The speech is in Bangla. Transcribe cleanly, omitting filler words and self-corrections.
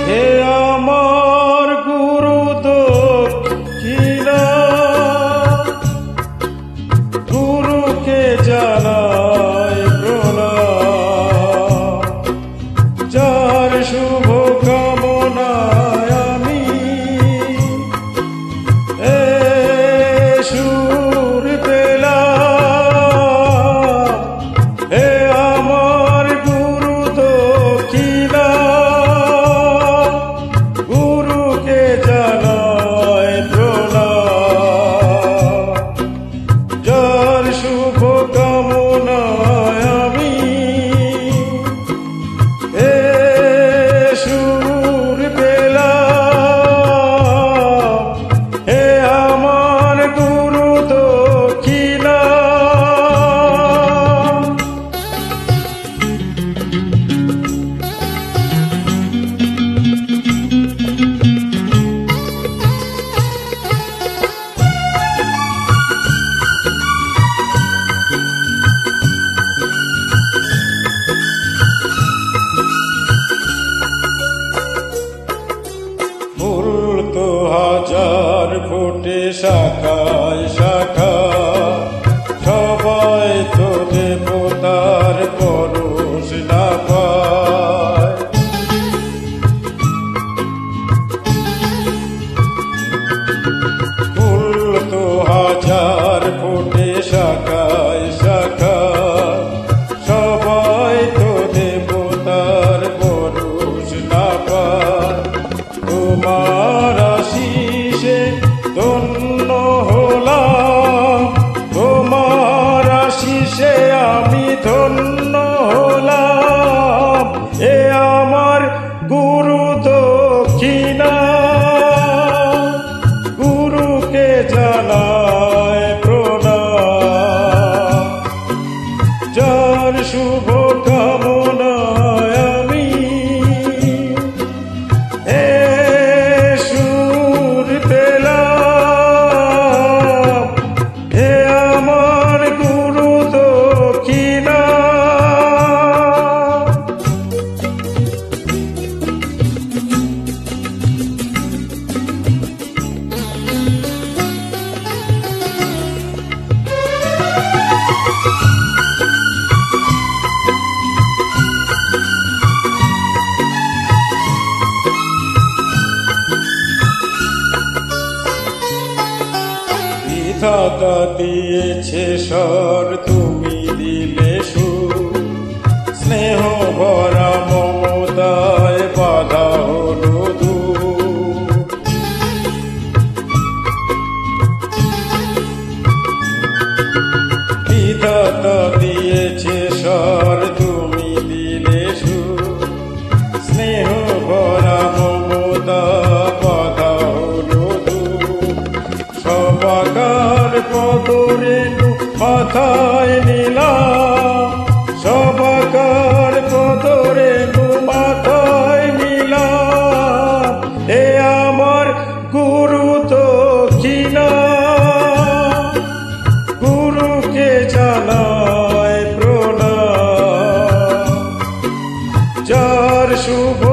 হে আমার গুরু দক্ষিণা, গুরুকে জানাই প্রণাম। যার শুভ কামনায় আমি এ সুর পেলাম। হে আমার গুরু দক্ষিণা, গুরুকে জানাই প্রণাম। যার শুভ কামনায় আমি এ সুর পেলাম। হে আমার গুরু দক্ষিণা। ফুল তো হাজার ফোটে শাখায় শাখা, সবাই তো দেবতার পরশ না পায়। ফুল তো হাজার ফোটে শাখায় শাখা, সবাই তো দেবতার পরশ না পায়। তোমার আশিসে ধন্য হলাম, তোমার আশিসে আমি ধন্য হলাম। এ আমার গুরু দক্ষিণা, গুরুকে জানাই প্রণাম। যার শুভ কামনায় আমি এ সুর পেলাম। হে আমার গুরু দক্ষিণা। বিধাতা দিয়েছে স্বর, তুমি দিলে সুর। স্নেহ ভরা মমতায় বাধা হলো দূর। বিধাতা দিয়েছে স্বর, তুমি দিলে সুর। স্নেহ ভরা মমতা বাধা হলো দূর। সবাকার পদরেণু মাথায় শুভ